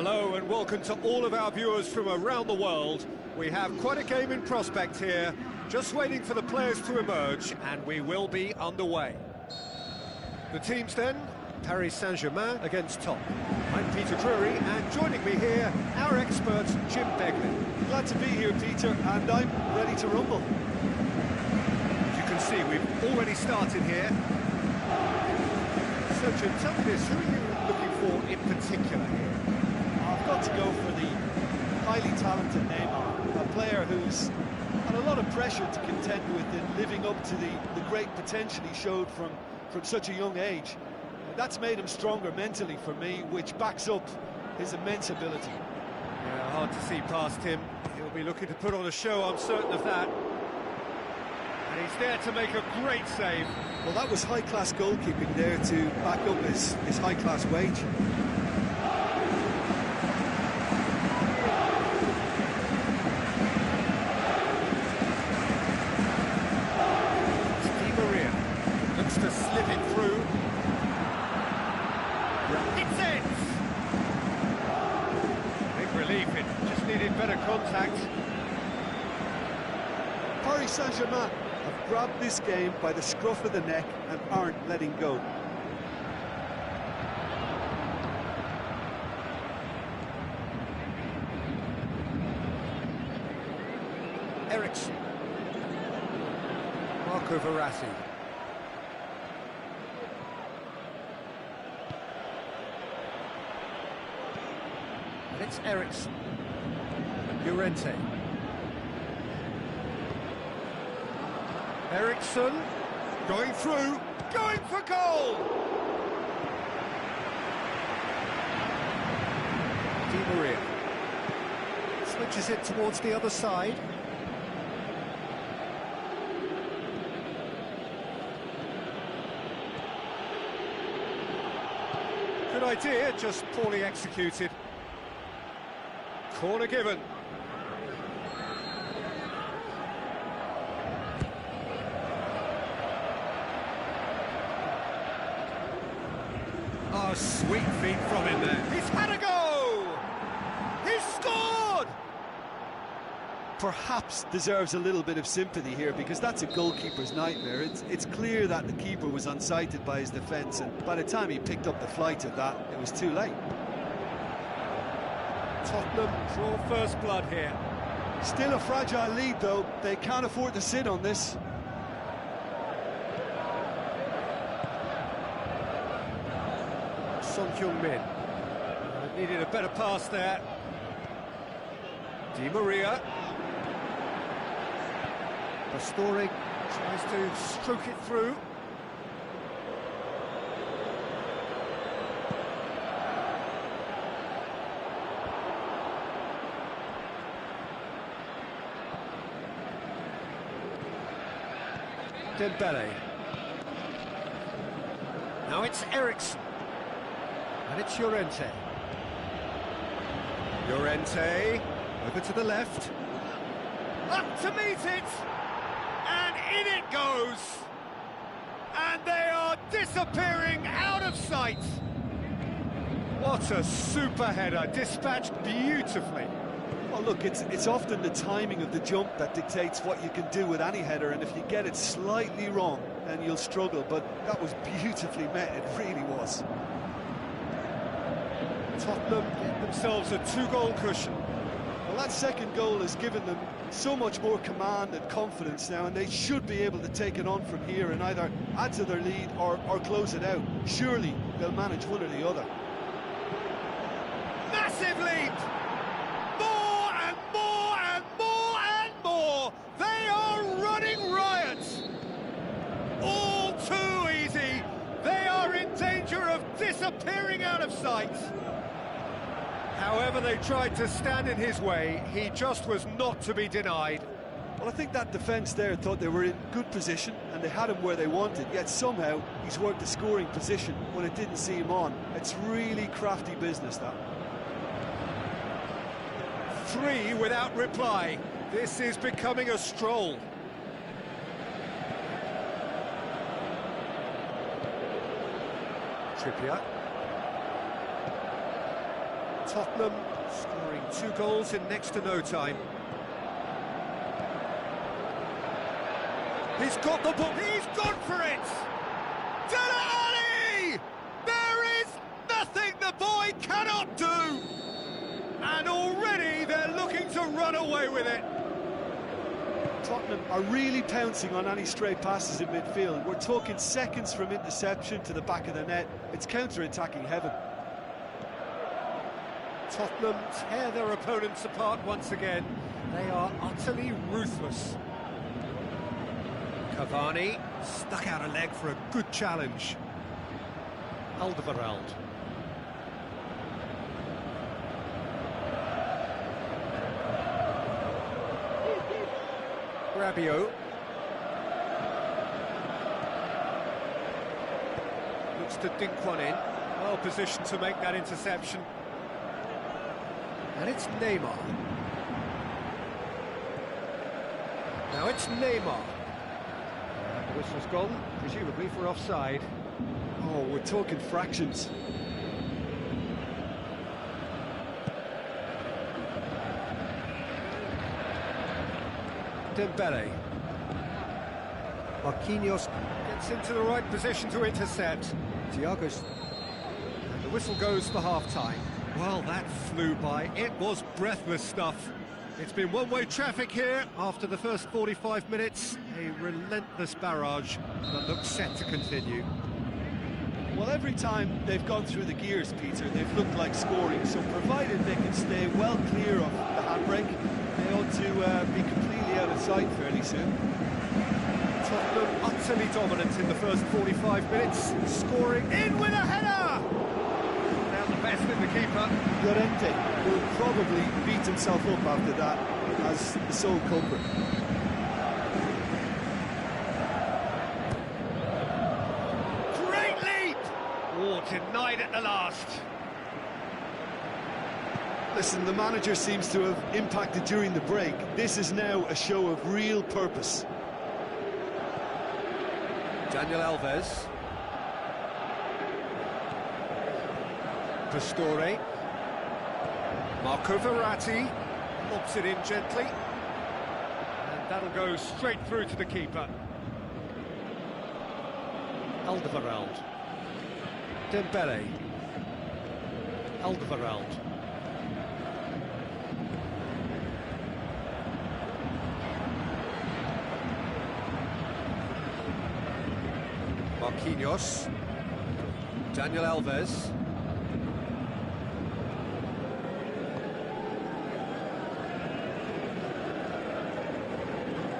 Hello and welcome to all of our viewers from around the world. We have quite a game in prospect here, just waiting for the players to emerge, and we will be underway. The teams then, Paris Saint-Germain against Top. I'm Peter Drury, and joining me here, our expert, Jim Begley. Glad to be here, Peter, and I'm ready to rumble. As you can see, we've already started here. So, Jim, tell me this, who are you looking for in particular here? I've got to go for the highly talented Neymar, a player who's had a lot of pressure to contend with in living up to the great potential he showed from such a young age. That's made him stronger mentally for me, which backs up his immense ability. Yeah, hard to see past him. He'll be looking to put on a show, I'm certain of that. And he's there to make a great save. Well, that was high-class goalkeeping there to back up his high-class wage. To slip it through. It's it! Big relief, it just needed better contact. Paris Saint-Germain have grabbed this game by the scruff of the neck and aren't letting go. Ericsson. Marco Verratti. And it's Ericsson. Llorente. Ericsson going through, going for goal! Di Maria switches it towards the other side. Good idea, just poorly executed. Corner given. Oh, sweet feet from him there. He's had a go! He's scored! Perhaps deserves a little bit of sympathy here, because that's a goalkeeper's nightmare. It's clear that the keeper was unsighted by his defence, and by the time he picked up the flight of that, it was too late. Tottenham draw first blood here. Still a fragile lead, though. They can't afford to sit on this. Son Heung-min needed a better pass there. Di Maria. Pastore tries to stroke it through. Dembele. Now it's Ericsson. And it's Llorente. Llorente, over to the left. Up to meet it! And in it goes! And they are disappearing out of sight! What a super header, dispatched beautifully. Well, look, it's often the timing of the jump that dictates what you can do with any header, and if you get it slightly wrong, then you'll struggle, but that was beautifully met, it really was. Tottenham get themselves a two-goal cushion. Well, that second goal has given them so much more command and confidence now, and they should be able to take it on from here and either add to their lead or close it out. Surely they'll manage one or the other. Massive lead! More and more and more and more! They are running riot! All too easy! They are in danger of disappearing out of sight! However they tried to stand in his way, he just was not to be denied. Well, I think that defence there thought they were in good position and they had him where they wanted, yet somehow he's worked the scoring position when it didn't see him on. It's really crafty business, that. 3 without reply. This is becoming a stroll. Trippier. Tottenham scoring 2 goals in next to no time. He's got the ball, he's gone for it! Dele! There is nothing the boy cannot do! And already they're looking to run away with it. Tottenham are really pouncing on any stray passes in midfield. We're talking seconds from interception to the back of the net. It's counter-attacking heaven. Tottenham tear their opponents apart once again. They are utterly ruthless. Cavani stuck out a leg for a good challenge. Alderweireld. Rabiot. Looks to dink one in. Well positioned to make that interception. And it's Neymar. Now it's Neymar. The whistle's gone, presumably for offside. Oh, we're talking fractions. Dembele. Marquinhos gets into the right position to intercept. Thiago's... And the whistle goes for half-time. Well, that flew by. It was breathless stuff. It's been one-way traffic here after the first 45 minutes. A relentless barrage that looks set to continue. Well, every time they've gone through the gears, Peter, they've looked like scoring. So provided they can stay well clear of the handbrake, they ought to be completely out of sight fairly soon. Tottenham utterly dominant in the first 45 minutes, scoring in with a header! Now the best in the keeper. Llorente will probably beat himself up after that as the sole culprit. Great leap! Oh, denied at the last. Listen, the manager seems to have impacted during the break. This is now a show of real purpose. Daniel Alves. Pastore. Marco Verratti lobs it in gently. And that'll go straight through to the keeper. Alderweireld. Dembele. Alderweireld. Marquinhos. Daniel Alves.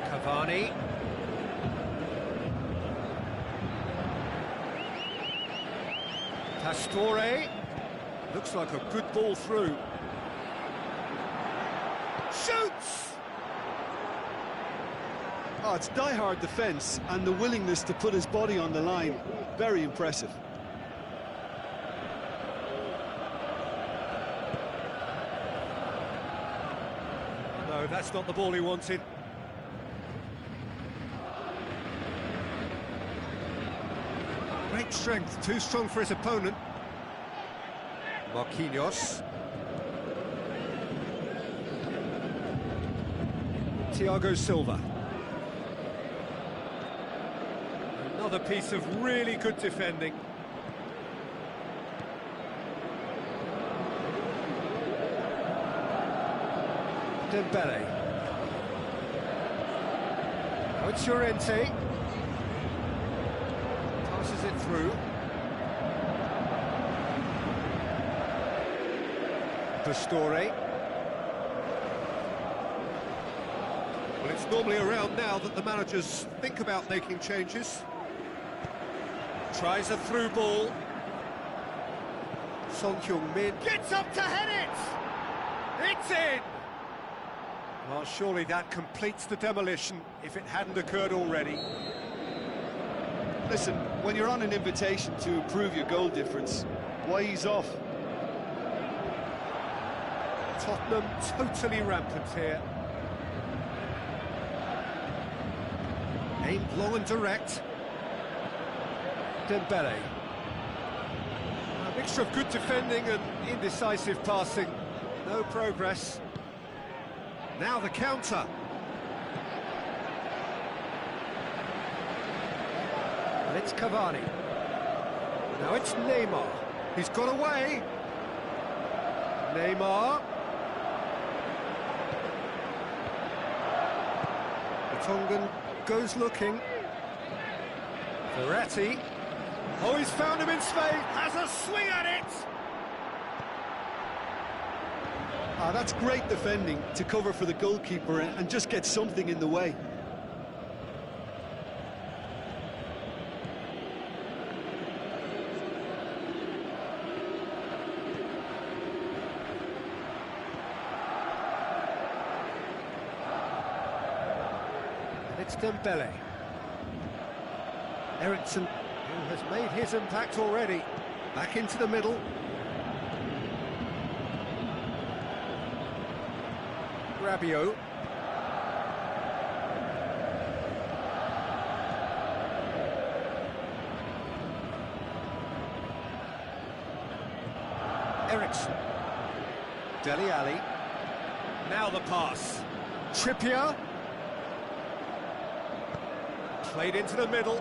Cavani. Pastore. Looks like a good ball through. Shoots! Oh, it's die-hard defence and the willingness to put his body on the line. Very impressive. No, that's not the ball he wanted. Great strength, too strong for his opponent. Marquinhos. Thiago Silva. Another piece of really good defending. Dembele. Now it's Llorente. Passes it through. Pastore. Well, it's normally around now that the managers think about making changes. Tries a through ball. Son Heung-min gets up to head it! It's in! Well, surely that completes the demolition if it hadn't occurred already. Listen, when you're on an invitation to improve your goal difference, why ease off? Tottenham totally rampant here. Aimed long and direct. Dembele. A big mixture of good defending and indecisive passing. No progress. Now the counter. And it's Cavani. Now it's Neymar. He's got away. Neymar. The Tongan goes looking. Verratti. Oh, he's found him in space. Has a swing at it. That's great defending to cover for the goalkeeper and just get something in the way. And it's Dembele. Ericsson, who has made his impact already. Back into the middle. Rabiot. Ericsson. Dele Alli. Now the pass. Trippier. Played into the middle.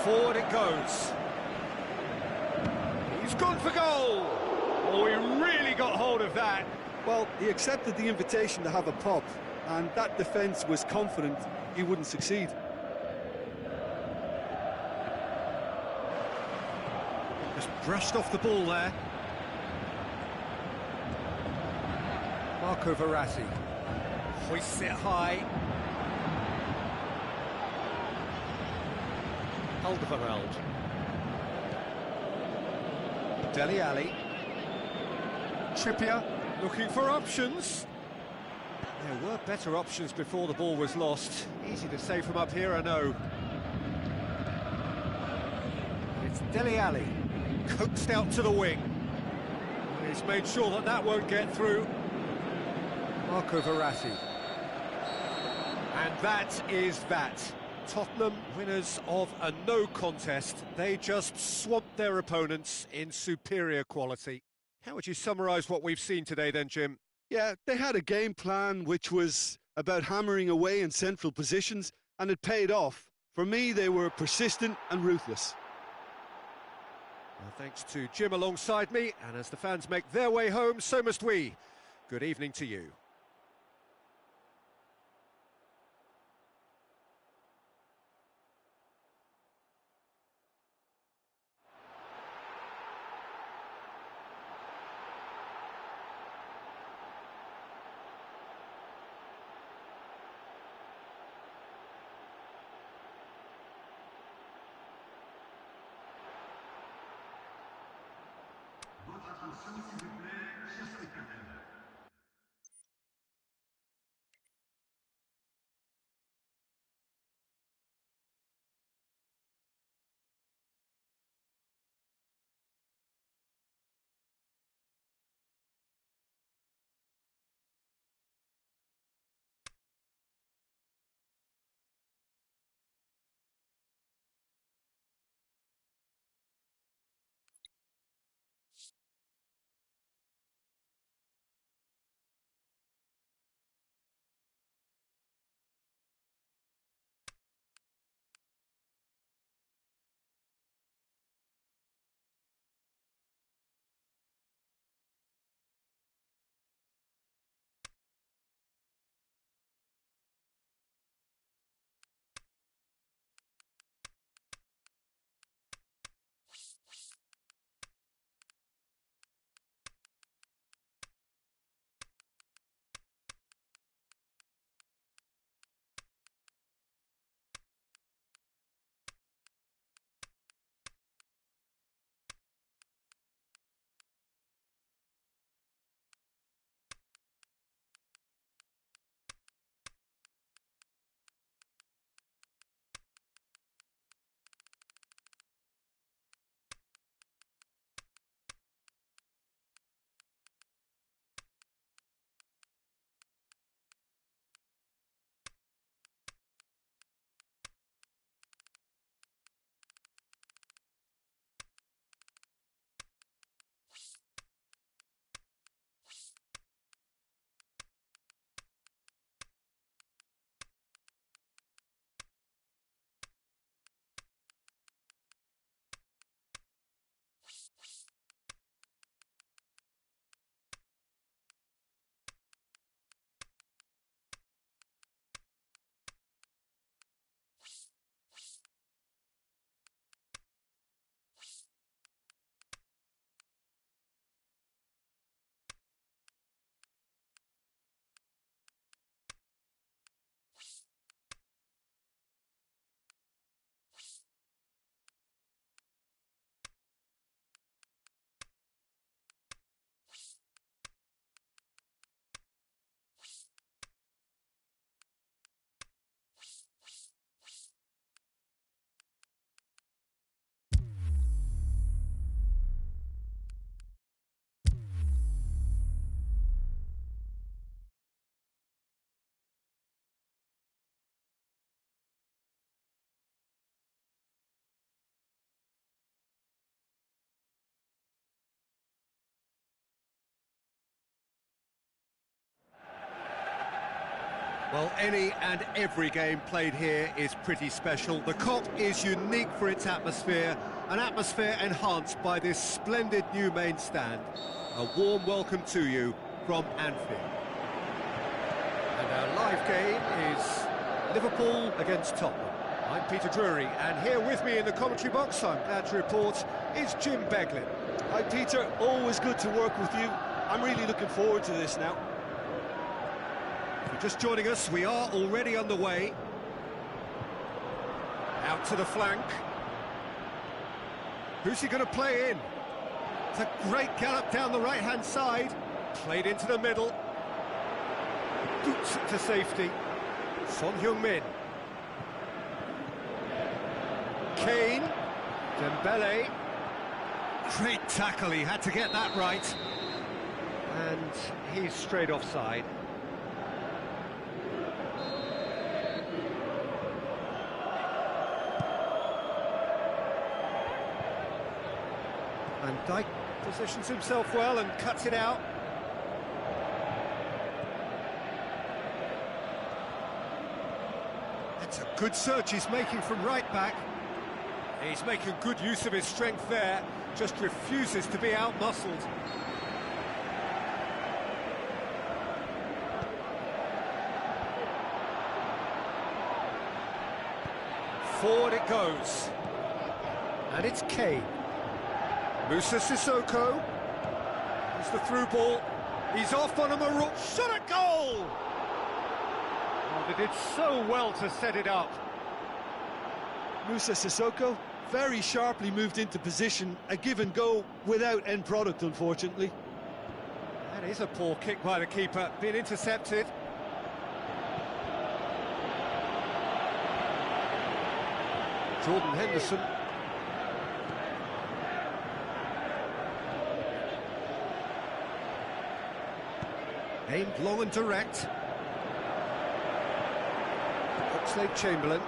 Forward it goes. He's gone for goal. Oh, he really got hold of that. Well, he accepted the invitation to have a pop, and that defence was confident he wouldn't succeed. Just brushed off the ball there. Marco Verratti hoists it high. Alderweireld. Dele Alli. Trippier looking for options. There were better options before the ball was lost. Easy to say from up here, I know. It's Dele Alli, coaxed out to the wing. He's made sure that that won't get through. Marco Verratti. And that is that. Tottenham winners of a no contest. They just swamped their opponents in superior quality. How would you summarise what we've seen today then, Jim? Yeah, they had a game plan which was about hammering away in central positions, and it paid off. For me, they were persistent and ruthless. Well, thanks to Jim alongside me, and as the fans make their way home, so must we. Good evening to you. Votre attention, s'il vous plaît, chers spectateurs. Well, any and every game played here is pretty special. The Kop is unique for its atmosphere, an atmosphere enhanced by this splendid new main stand. A warm welcome to you from Anfield. And our live game is Liverpool against Tottenham. I'm Peter Drury, and here with me in the commentary box, I'm glad to report, is Jim Beglin. Hi Peter, always good to work with you. I'm really looking forward to this now. If you're just joining us, we are already underway. Out to the flank. Who's he going to play in? It's a great gallop down the right-hand side. Played into the middle. Boots it to safety. Son Heung-min. Kane. Dembele. Great tackle, he had to get that right. And he's straight offside. Van Dijk positions himself well and cuts it out. That's a good search he's making from right back. He's making good use of his strength there, just refuses to be out-muscled. Forward it goes. And it's Kane. Musa Sissoko. Here's the through ball. He's off on a Maroon. Shot at goal! Oh, they did so well to set it up. Musa Sissoko very sharply moved into position, a give and go without end product, unfortunately. That is a poor kick by the keeper, being intercepted. Jordan Henderson. Aimed long and direct. Oxlade-Chamberlain.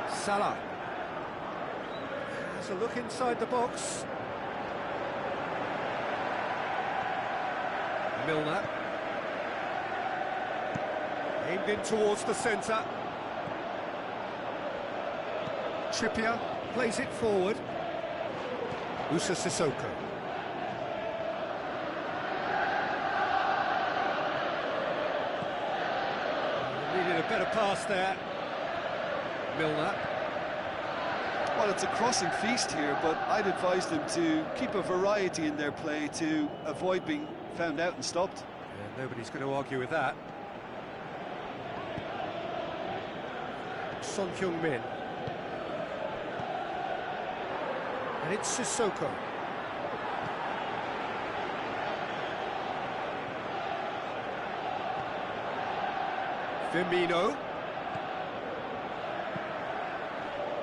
Salah. Has a look inside the box. Milner. Aimed in towards the centre. Trippier plays it forward. Musa Sissoko. Needed a better pass there. Milner. Well, it's a crossing feast here, but I'd advise them to keep a variety in their play to avoid being found out and stopped. Yeah, nobody's going to argue with that. Son Heung-min. And it's Sissoko. Firmino.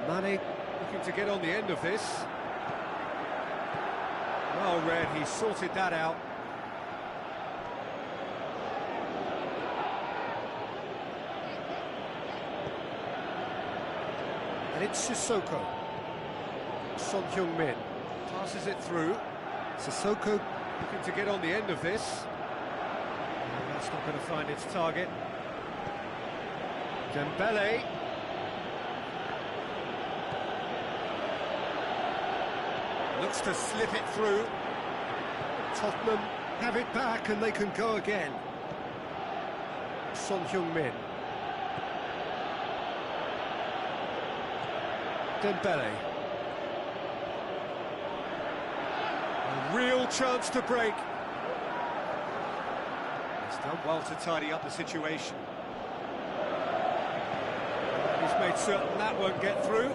Mane looking to get on the end of this. Well read, he sorted that out. And it's Sissoko. Son Heung-min passes it through. Sissoko looking to get on the end of this. And that's not going to find its target. Dembele. Looks to slip it through. Tottenham have it back and they can go again. Son Heung-min. Dembele. A real chance to break. He's done well to tidy up the situation. He's made certain that won't get through.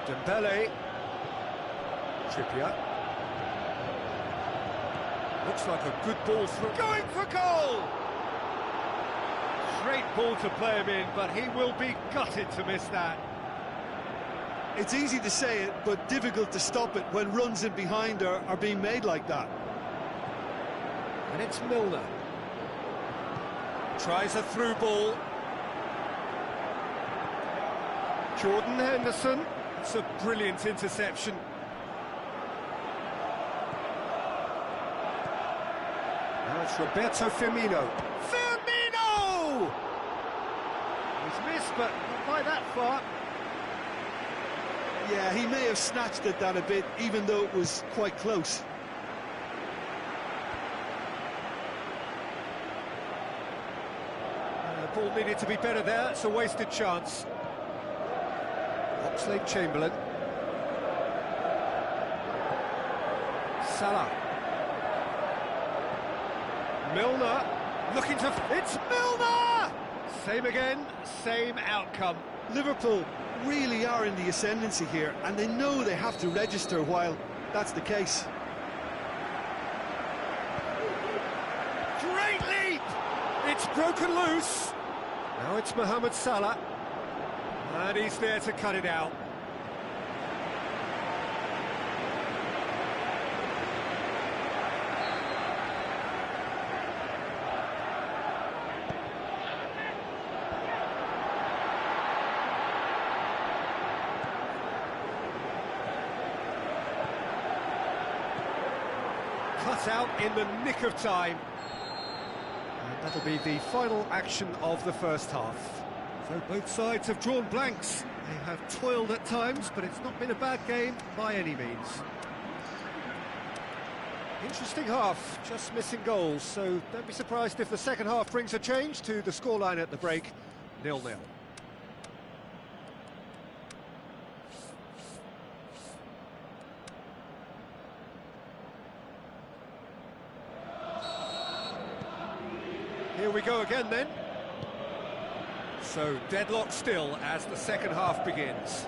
Dembele. Trippier. Looks like a good ball through. Going for goal! Great ball to play him in, but he will be gutted to miss that. It's easy to say it, but difficult to stop it when runs in behind are being made like that. And it's Milner. Tries a through ball. Jordan Henderson. It's a brilliant interception. Now it's Roberto Firmino. Firmino! He's missed, but not by that far. Yeah, he may have snatched at that a bit, even though it was quite close. The ball needed to be better there. It's a wasted chance. Oxlade-Chamberlain. Salah. Milner. Looking to... It's Milner! Same again, same outcome. Liverpool really are in the ascendancy here, and they know they have to register while that's the case. Great leap! It's broken loose. Now it's Mohamed Salah. And he's there to cut it out. Cut out in the nick of time. And that'll be the final action of the first half. So both sides have drawn blanks. They have toiled at times, but it's not been a bad game by any means. Interesting half, just missing goals, so don't be surprised if the second half brings a change to the scoreline at the break, 0-0. Here we go again then. So deadlock still as the second half begins.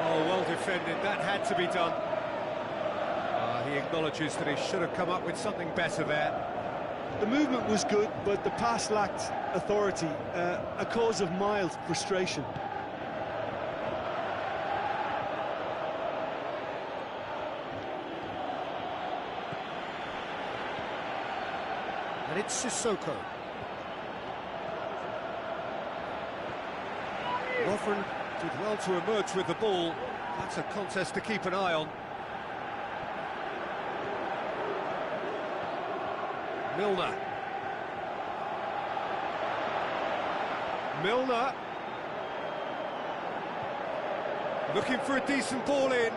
Oh, well defended, that had to be done. He acknowledges that he should have come up with something better there. The movement was good, but the pass lacked authority, a cause of mild frustration. And it's Sissoko. Lovren did well to emerge with the ball. That's a contest to keep an eye on. Milner. Milner. Looking for a decent ball in.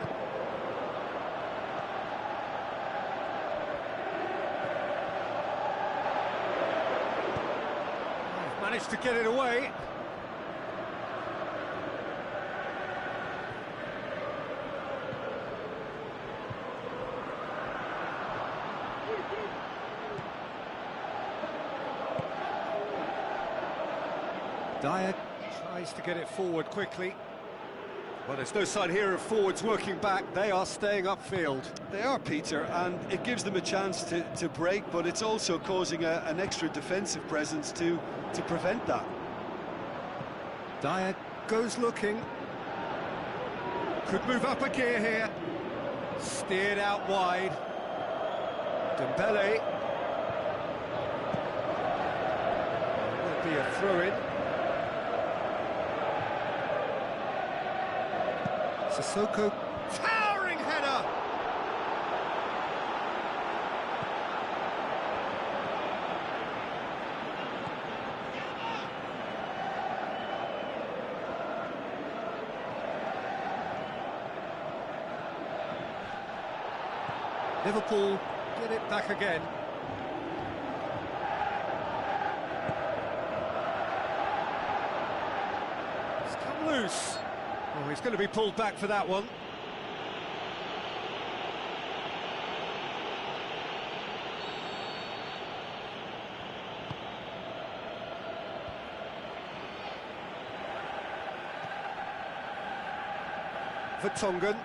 Managed to get it away. Dyer tries to get it forward quickly. Well, there's no sign here of forwards working back. They are staying upfield. They are, Peter, and it gives them a chance to break, but it's also causing an extra defensive presence to prevent that. Dyer goes looking. Could move up a gear here. Steered out wide. Dembele. Will be a throw-in. Sissoko, towering header! Liverpool get it back again. It's come loose. Oh, he's going to be pulled back for that one. Vertonghen.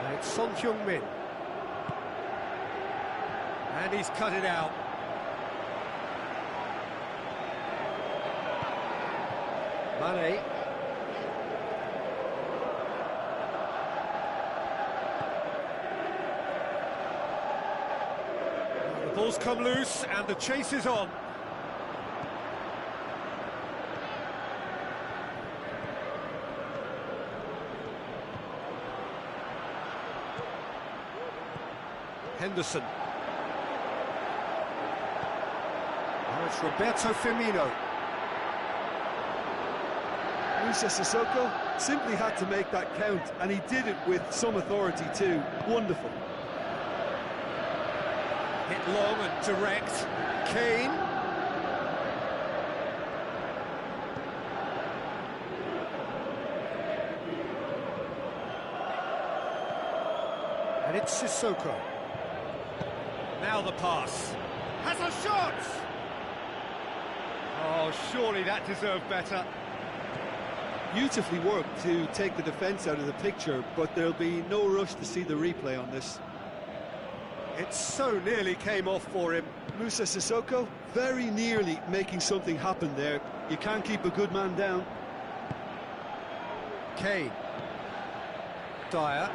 And it's Son Heung-min. And he's cut it out. Mane. The ball's come loose and the chase is on. Henderson. Now it's Roberto Firmino. Musa Sissoko simply had to make that count, and he did it with some authority too. Wonderful. Hit long and direct. Kane. And it's Sissoko. Now the pass. Has a shot! Oh, surely that deserved better. Beautifully worked to take the defence out of the picture, but there'll be no rush to see the replay on this. It so nearly came off for him. Musa Sissoko very nearly making something happen there. You can't keep a good man down. Kane. Dyer.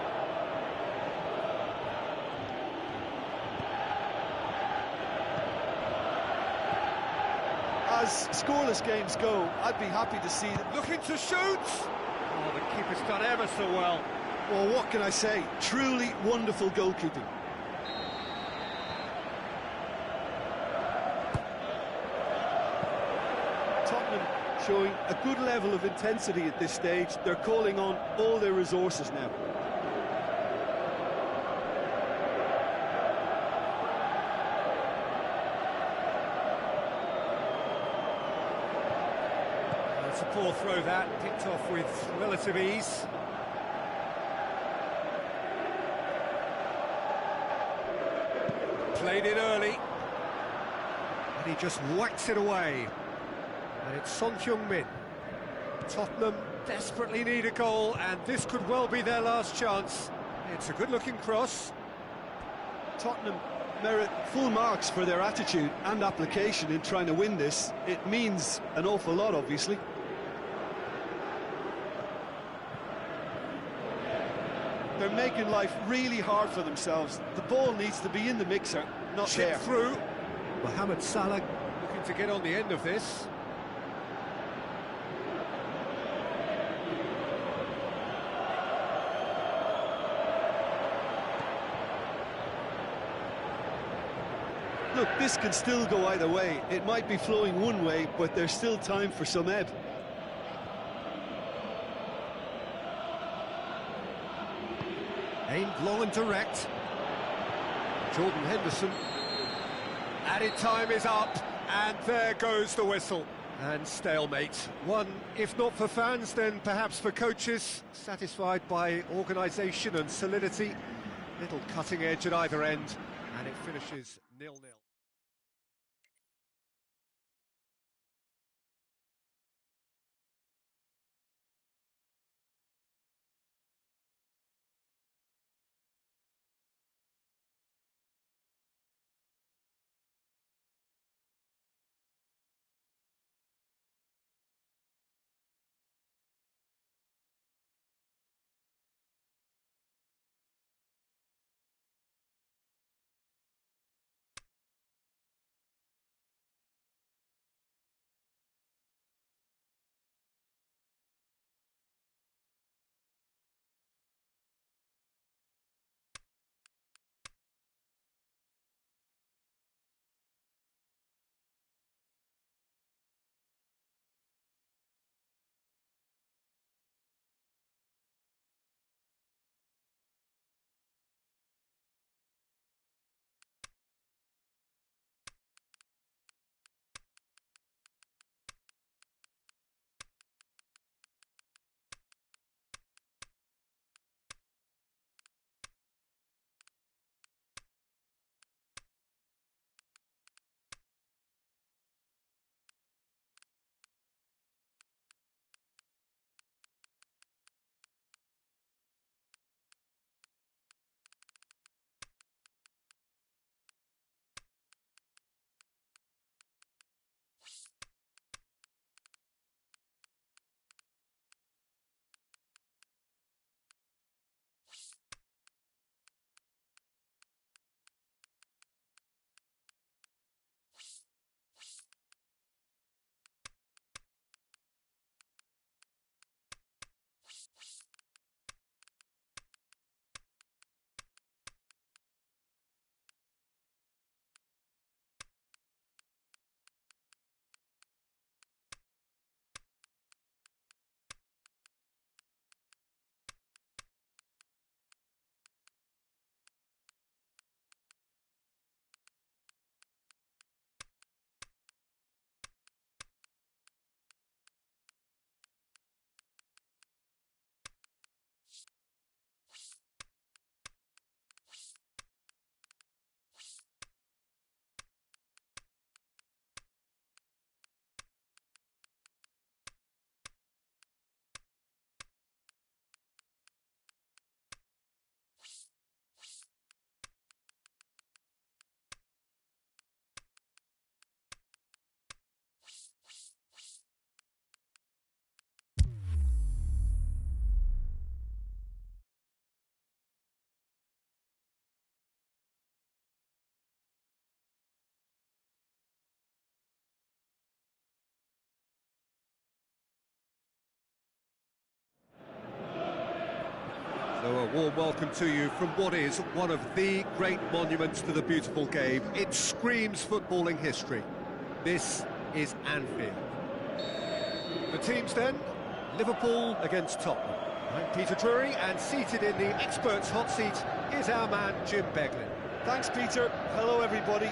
As scoreless games go, I'd be happy to see them. Looking to shoot! Oh, the keeper's done ever so well. Well, what can I say? Truly wonderful goalkeeping. Tottenham showing a good level of intensity at this stage. They're calling on all their resources now. It's a poor throw that, picked off with relative ease. Played it early. And he just whacks it away. And it's Son Heung-min. Tottenham desperately need a goal, and this could well be their last chance. It's a good-looking cross. Tottenham merit full marks for their attitude and application in trying to win this. It means an awful lot, obviously. They're making life really hard for themselves. The ball needs to be in the mixer, not Chip there. through. Mohamed Salah looking to get on the end of this. Look, this can still go either way. It might be flowing one way, but there's still time for some ebb. Aimed long and direct. Jordan Henderson. Added time is up, and there goes the whistle. And stalemate. One, if not for fans, then perhaps for coaches. Satisfied by organisation and solidity. Little cutting edge at either end, and it finishes 0-0. warm welcome to you from what is one of the great monuments to the beautiful game. It screams footballing history. This is Anfield. The teams then, Liverpool against Tottenham. I'm Peter Drury, and seated in the expert's hot seat is our man Jim Beglin. Thanks, Peter. Hello, everybody.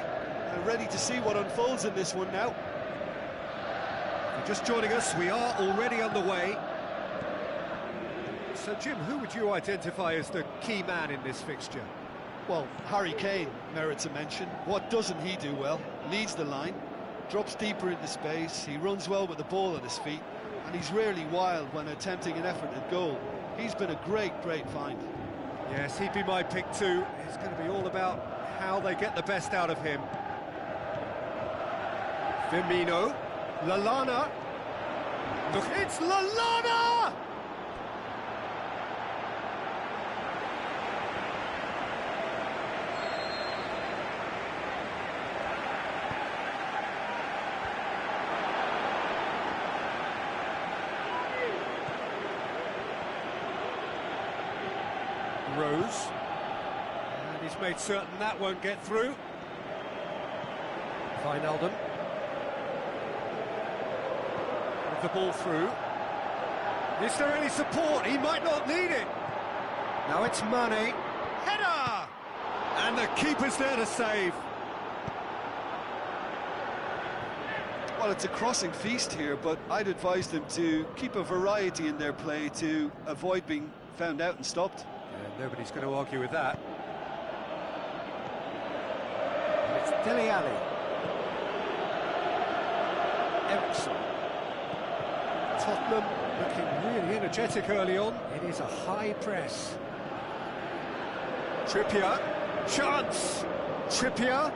Ready to see what unfolds in this one now. If you're just joining us, we are already underway. So, Jim, who would you identify as the key man in this fixture? Well, Harry Kane merits a mention. What doesn't he do well? Leads the line, drops deeper into space, he runs well with the ball at his feet, and he's rarely wild when attempting an effort at goal. He's been a great find. Yes, he'd be my pick too. It's going to be all about how they get the best out of him. Firmino, Lallana. Look, it's Lallana! Rose, and he's made certain that won't get through. Wijnaldum with the ball through. Is there any support? He might not need it. Now it's Mane. Header! And the keeper's there to save. Well, it's a crossing feast here, but I'd advise them to keep a variety in their play to avoid being found out and stopped. Nobody's going to argue with that. And it's Dele Alli. Everton. Tottenham looking really energetic early on. It is a high press. Trippier. Chance! Trippier.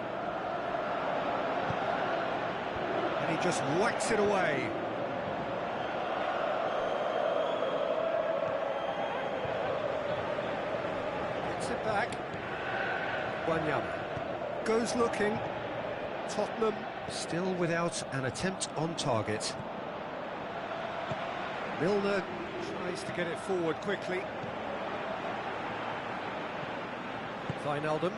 And he just whacks it away. It back. Banget goes looking. Tottenham still without an attempt on target. Milner tries to get it forward quickly. Wijnaldum.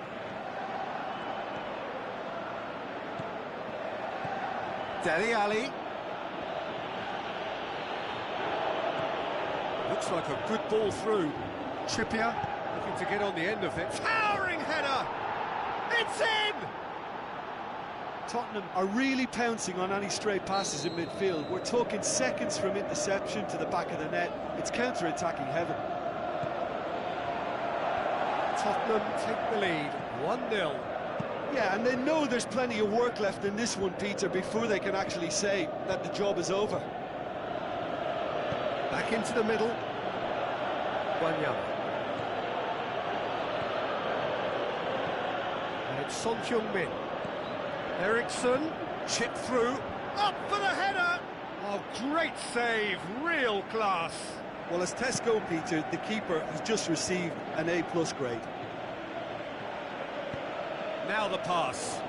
Dele Alli. Looks like a good ball through. Trippier. Looking to get on the end of it. Towering header! It's in! Tottenham are really pouncing on any stray passes in midfield. We're talking seconds from interception to the back of the net. It's counter-attacking heaven. Tottenham take the lead, 1-0. Yeah, and they know there's plenty of work left in this one, Peter, before they can actually say that the job is over. Back into the middle. Banget. It's Son Heung-min. Eriksson, chip through, up for the header! Oh, great save, real class. Well, as tests go, Peter, the keeper has just received an A+ grade. Now the pass.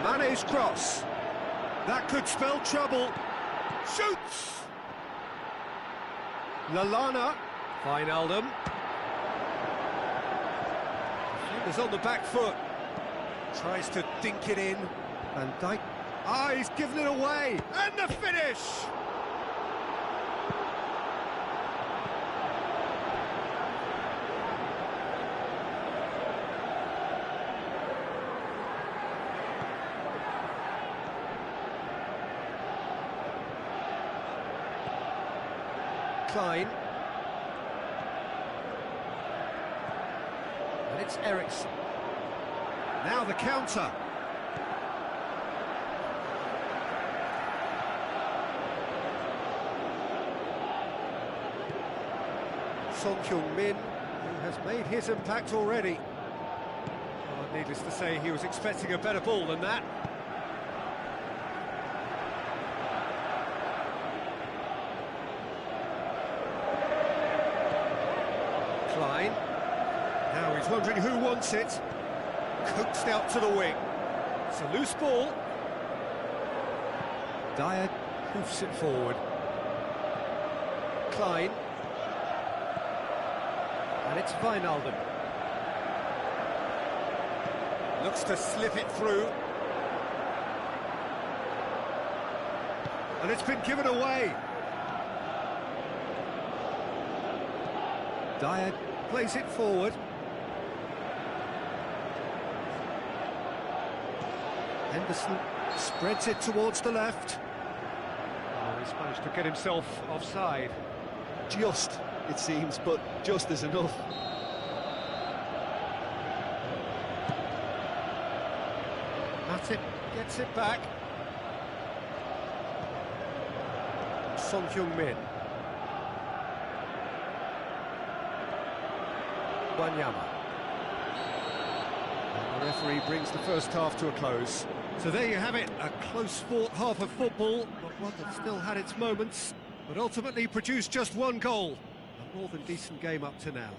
Mane's cross. That could spell trouble. Shoots! Lallana. Wijnaldum. Is on the back foot, tries to dink it in, and Dijk. Ah, he's given it away, and the finish! Klein. And it's Eriksson. Now the counter. Son Heung-min, who has made his impact already. Oh, needless to say, he was expecting a better ball than that. Klein. Now he's wondering who wants it. Coaxed out to the wing. It's a loose ball. Dyer hoofs it forward. Klein. And it's Wijnaldum. Looks to slip it through. And it's been given away. Dyer plays it forward. Henderson spreads it towards the left. Oh, he's managed to get himself offside. Just, it seems, but just is enough. Matip gets it back. Son Heung-min. Wanyama. And the referee brings the first half to a close. So there you have it, a close-fought half of football, but one that still had its moments, but ultimately produced just one goal. A more than decent game up to now.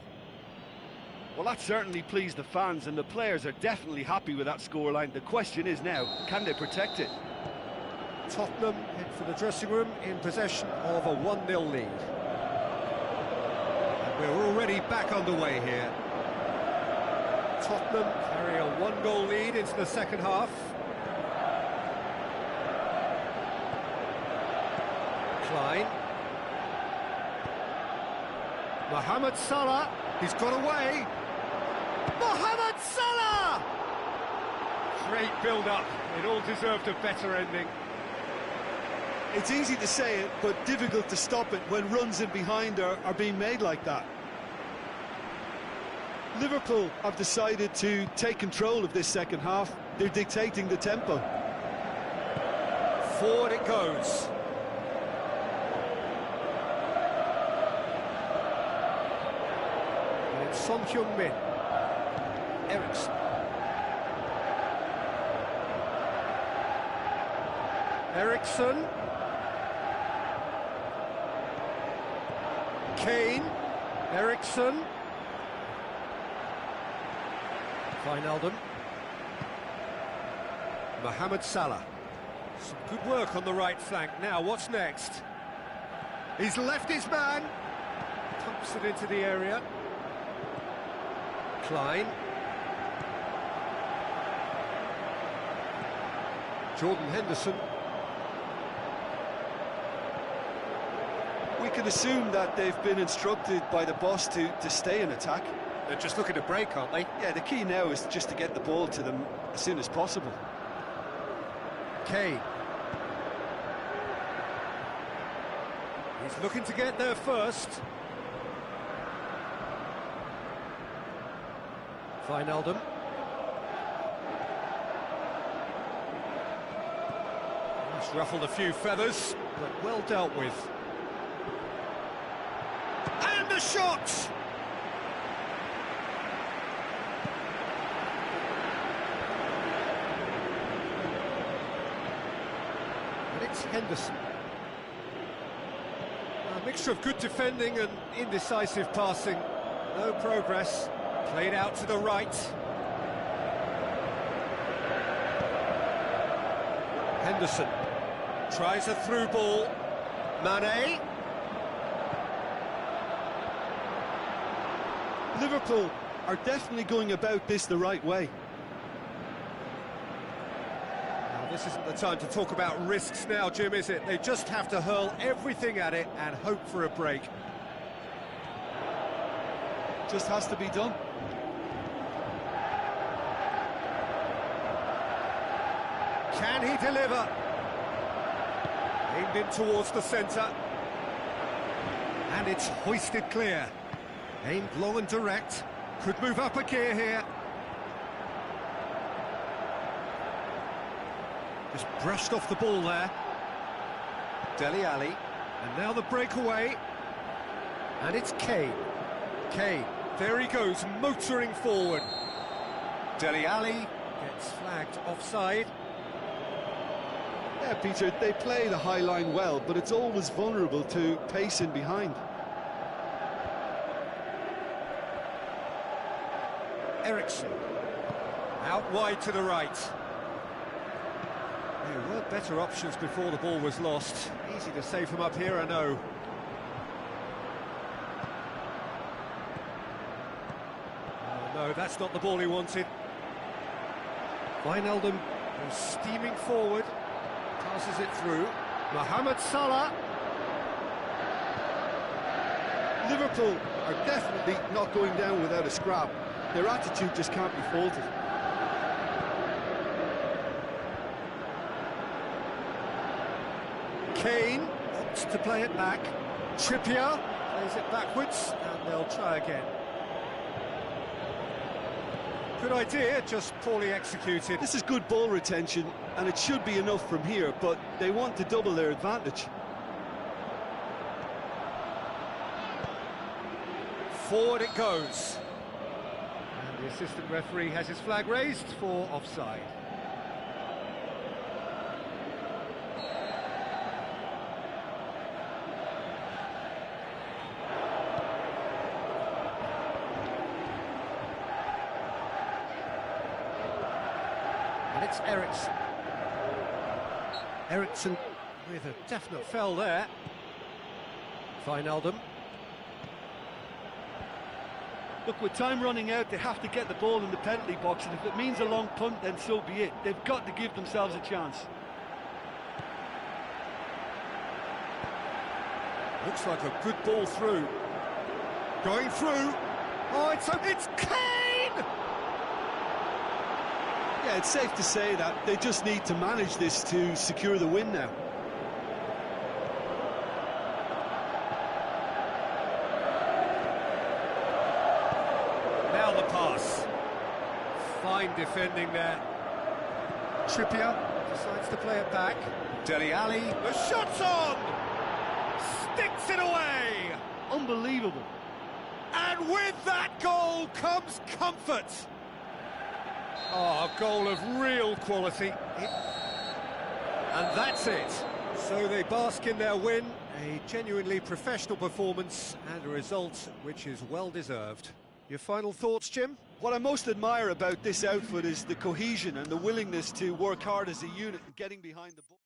Well, that certainly pleased the fans, and the players are definitely happy with that scoreline. The question is now, can they protect it? Tottenham head for the dressing room in possession of a 1-0 lead. And we're already back underway here. Tottenham carry a 1-goal lead into the second half. Klein. Mohamed Salah, he's got away. Mohamed Salah! Great build-up, it all deserved a better ending. It's easy to say it, but difficult to stop it when runs in behind are being made like that. Liverpool have decided to take control of this second half. They're dictating the tempo. Forward it goes. And it's Son Heung-min. Eriksson. Eriksson. Kane. Eriksson. Wijnaldum. Mohamed Salah. Some good work on the right flank. Now, what's next? He's left his man. Pumps it into the area. Klein. Jordan Henderson. We can assume that they've been instructed by the boss to stay in attack. They're just looking to break, aren't they? Yeah, the key now is just to get the ball to them as soon as possible. Kane. He's looking to get there first. Wijnaldum. He's ruffled a few feathers, but well dealt with. And the shot! And it's Henderson. A mixture of good defending and indecisive passing. No progress. Played out to the right. Henderson tries a through ball. Mane. Liverpool are definitely going about this the right way. Now, this isn't the time to talk about risks now, Jim, is it? They just have to hurl everything at it and hope for a break. Just has to be done. Can he deliver? Aimed in towards the centre. And it's hoisted clear. Aimed long and direct. Could move up a gear here. Just brushed off the ball there. Dele Alli. And now the breakaway. And it's Kane. Kane, there he goes, motoring forward. Dele Alli gets flagged offside. Yeah, Peter, they play the high line well, but it's always vulnerable to pace in behind. Eriksson, out wide to the right. There were better options before the ball was lost. Easy to say from up here, I know. No, that's not the ball he wanted. Wijnaldum goes steaming forward, passes it through. Mohamed Salah. Liverpool are definitely not going down without a scrap. Their attitude just can't be faulted. Kane opts to play it back. Trippier plays it backwards, and they'll try again. Good idea, just poorly executed. This is good ball retention, and it should be enough from here, but they want to double their advantage. Forward it goes. And the assistant referee has his flag raised for offside. And it's Eriksson. Eriksson with a definite fell there. Wijnaldum. Look, with time running out, they have to get the ball in the penalty box, and if it means a long punt, then so be it. They've got to give themselves a chance. Looks like a good ball through. Going through. Oh, it's Kane! Yeah, it's safe to say that they just need to manage this to secure the win now. Now the pass. Fine defending there. Trippier decides to play it back. Dele Alli, the shot's on! Sticks it away! Unbelievable. And with that goal comes comfort. Oh, a goal of real quality. And that's it. So they bask in their win, a genuinely professional performance and a result which is well deserved. Your final thoughts, Jim? What I most admire about this outfit is the cohesion and the willingness to work hard as a unit and getting behind the ball.